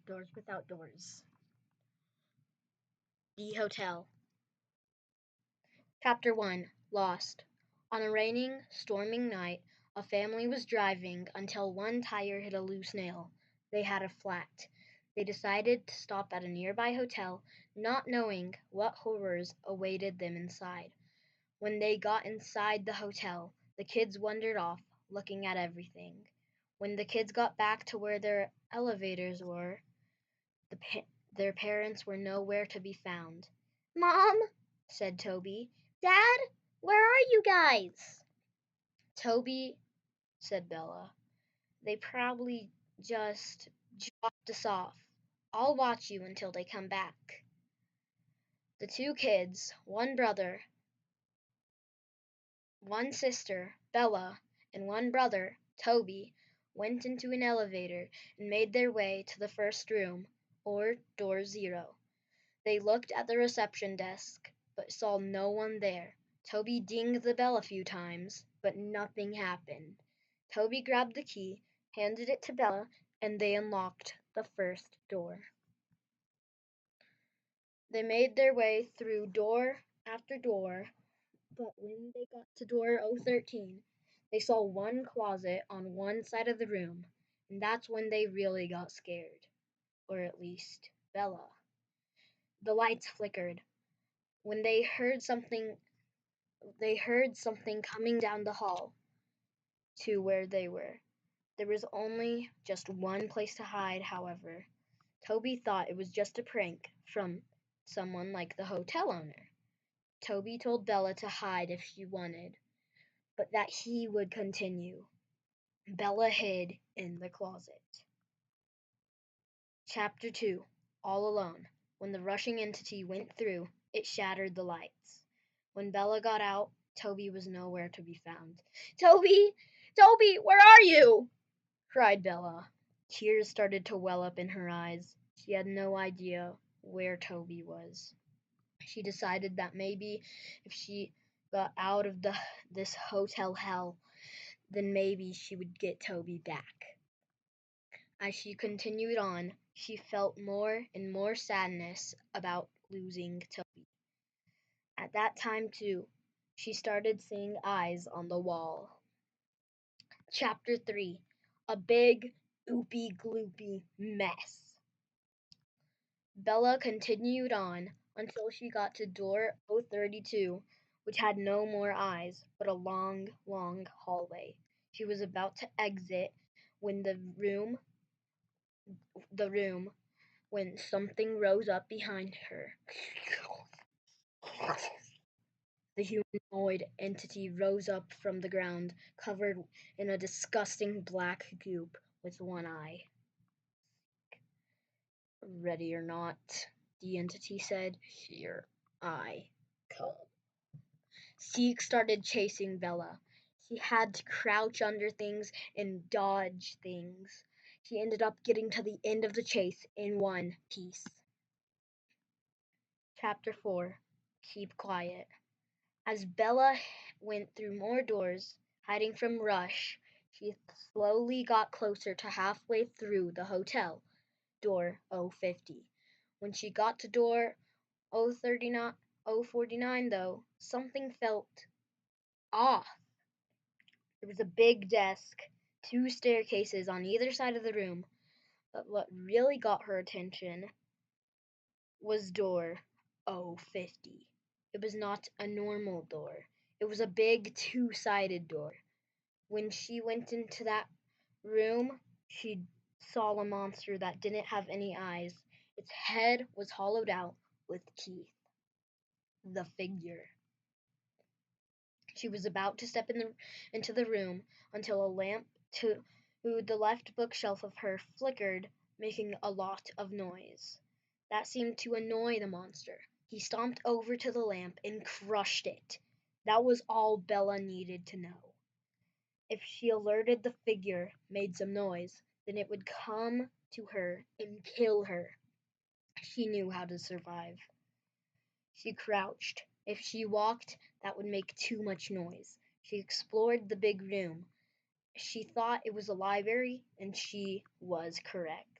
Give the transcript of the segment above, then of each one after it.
Doors without doors. The Hotel. Chapter 1. Lost. On a raining, storming night, a family was driving until one tire hit a loose nail. They had a flat. They decided to stop at a nearby hotel, not knowing what horrors awaited them inside. When they got inside the hotel, the kids wandered off, looking at everything. When the kids got back to where their elevators were, the their parents were nowhere to be found. "Mom," said Toby. "Dad, where are you guys?" "Toby," said Bella, "they probably just dropped us off. I'll watch you until they come back." The two kids, one brother, one sister, Bella, and one brother, Toby, went into an elevator and made their way to the first room, or door 0. They looked at the reception desk, but saw no one there. Toby dinged the bell a few times, but nothing happened. Toby grabbed the key, handed it to Bella, and they unlocked the first door. They made their way through door after door, but when they got to door 013, they saw one closet on one side of the room, and that's when they really got scared. Or at least Bella. The lights flickered. When they heard something coming down the hall to where they were. There was only just one place to hide, however. Toby thought it was just a prank from someone like the hotel owner. Toby told Bella to hide if she wanted, but that he would continue. Bella hid in the closet. Chapter 2. All Alone. When the rushing entity went through, it shattered the lights. When Bella got out, Toby was nowhere to be found. "Toby! Toby, where are you?" cried Bella. Tears started to well up in her eyes. She had no idea where Toby was. She decided that maybe if she got out of this hotel hell, then maybe she would get Toby back. As she continued on, she felt more and more sadness about losing Toby. At that time, too, she started seeing eyes on the wall. Chapter 3. A Big Oopy Gloopy Mess. Bella continued on until she got to door 032, which had no more eyes, but a long, long hallway. She was about to exit when the room when something rose up behind her. The humanoid entity rose up from the ground, covered in a disgusting black goop with one eye. "Ready or not," the entity said, "here I come." Seek started chasing Bella. She had to crouch under things and dodge things. She ended up getting to the end of the chase in one piece. Chapter 4. Keep Quiet. As Bella went through more doors, hiding from Rush, she slowly got closer to halfway through the hotel, door 050. When she got to door 049, though, something felt off. There was a big desk, two staircases on either side of the room, but what really got her attention was door 050. It was not a normal door. It was a big two-sided door. When she went into that room, she saw a monster that didn't have any eyes. Its head was hollowed out with teeth. The figure. She was about to step into the room until a lamp to the left bookshelf of her flickered, making a lot of noise. That seemed to annoy the monster. He stomped over to the lamp and crushed it. That was all Bella needed to know. If she alerted the figure, made some noise, then it would come to her and kill her. She knew how to survive. She crouched. If she walked, that would make too much noise. She explored the big room. She thought it was a library, and she was correct.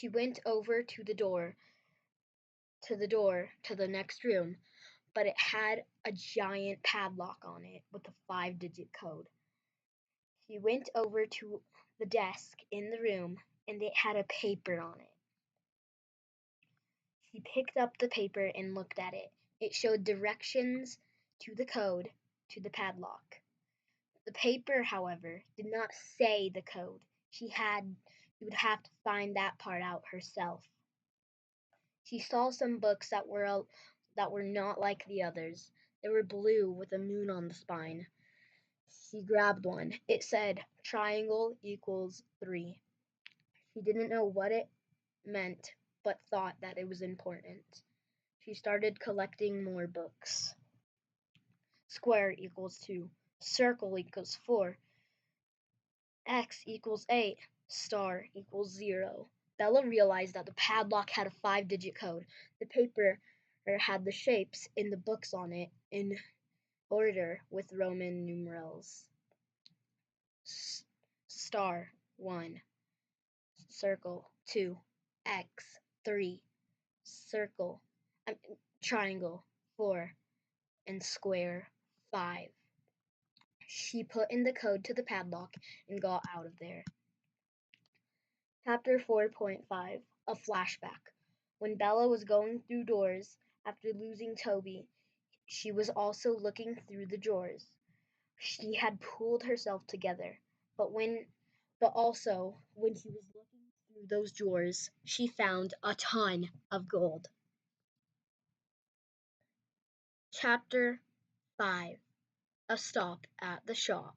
She went over to the next room, but it had a giant padlock on it with a 5-digit code. She went over to the desk in the room, and it had a paper on it. She picked up the paper and looked at it. It showed directions to the code to the padlock. The paper, however, did not say the code. She would have to find that part out herself. She saw some books that were not like the others. They were blue with a moon on the spine. She grabbed one. It said triangle equals 3. She didn't know what it meant, but thought that it was important. She started collecting more books. Square equals 2. Circle equals 4. X equals 8. Star equals 0. Bella realized that the padlock had a 5-digit code. The paper had the shapes in the books on it in order with Roman numerals. Star 1. Circle 2. X 3. Circle triangle 4. And square 5. She put in the code to the padlock and got out of there. Chapter 4.5 A Flashback. When Bella was going through doors after losing Toby, she was also looking through the drawers. She had pulled herself together, but also when she was looking through those drawers, she found a ton of gold. Chapter 5 A Stop at the Shop.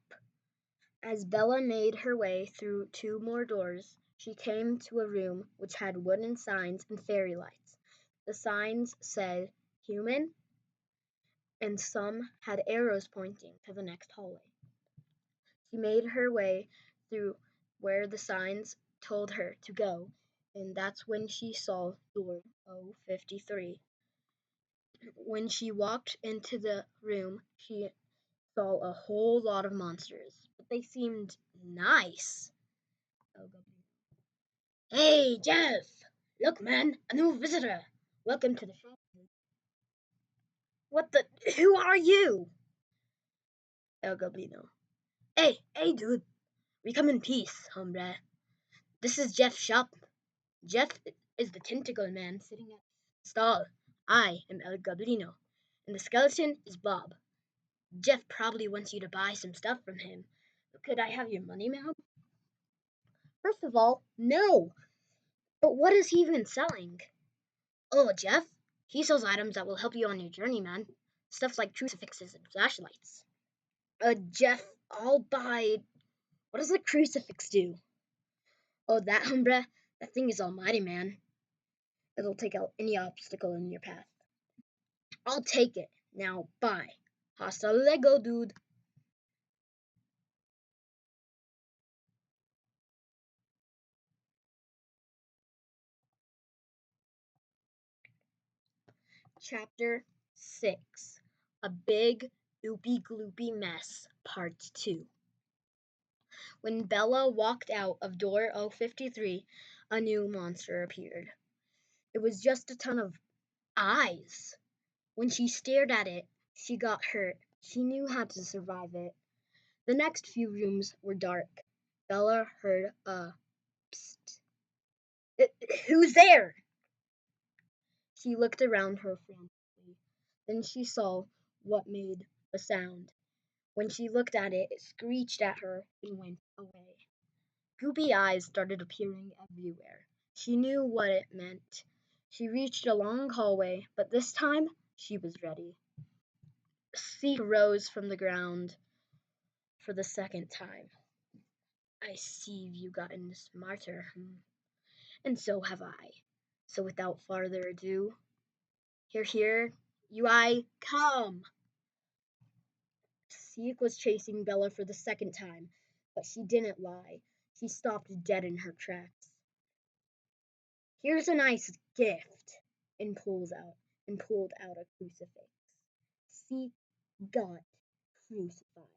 As Bella made her way through 2 more doors, she came to a room which had wooden signs and fairy lights. The signs said human, and some had arrows pointing to the next hallway. She made her way through where the signs told her to go, and that's when she saw door 053. When she walked into the room, she saw a whole lot of monsters, but they seemed nice. Hey, Jeff! Look, man, a new visitor. Welcome to the shop. What the? Who are you? El Goblino. Hey, dude. We come in peace, hombre. This is Jeff's shop. Jeff is the tentacle man sitting at the stall. I am El Goblino, and the skeleton is Bob. Jeff probably wants you to buy some stuff from him. But could I have your money, ma'am? First of all, no. But what is he even selling? Oh, Jeff? He sells items that will help you on your journey, man. Stuff like crucifixes and flashlights. Jeff, I'll buy... What does a crucifix do? Oh, that, hombre? That thing is almighty, man. It'll take out any obstacle in your path. I'll take it. Now, buy. Hasta Lego, dude. Chapter 6 A Big Oopy Gloopy Mess, Part 2. When Bella walked out of door 053, a new monster appeared. It was just a ton of eyes. When she stared at it, she got hurt. She knew how to survive it. The next few rooms were dark. Bella heard a psst. Who's there? She looked around her frantically. Then she saw what made the sound. When she looked at it, it screeched at her and went away. Goopy eyes started appearing everywhere. She knew what it meant. She reached a long hallway, but this time she was ready. Seek rose from the ground for the second time. I see you gotten smarter, and so have I. So without farther ado, here, you I come! Seek was chasing Bella for the second time, but she didn't lie. She stopped dead in her tracks. Here's a nice gift, and pulled out a crucifix. Seek got crucified.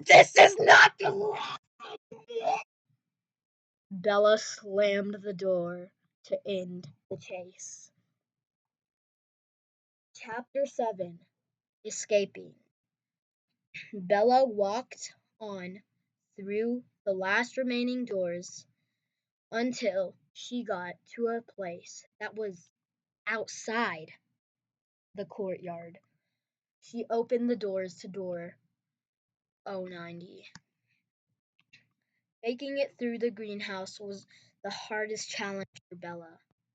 This is not the Bella slammed the door to end the chase. Chapter 7. Escaping. Bella walked on through the last remaining doors until she got to a place that was outside the courtyard. She opened the doors to door 090. Making it through the greenhouse was the hardest challenge for Bella.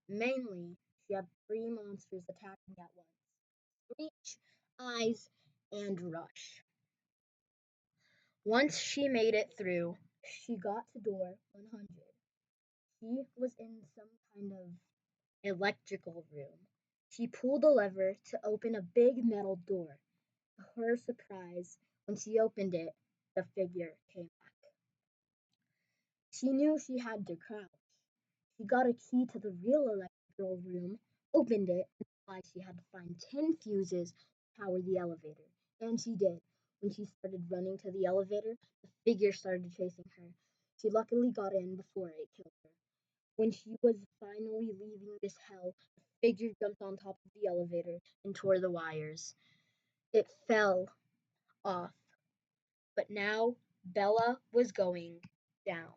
Mainly, she had three monsters attacking at once: Screech, Eyes, and Rush. Once she made it through, she got to door 100. She was in some kind of electrical room. She pulled a lever to open a big metal door. To her surprise, when she opened it, the figure came back. She knew she had to crouch. She got a key to the real electrical room, opened it, and realized she had to find 10 fuses to power the elevator. And she did. When she started running to the elevator, the figure started chasing her. She luckily got in before it killed her. When she was finally leaving this hell, the figure jumped on top of the elevator and tore the wires. It fell off, but now Bella was going down.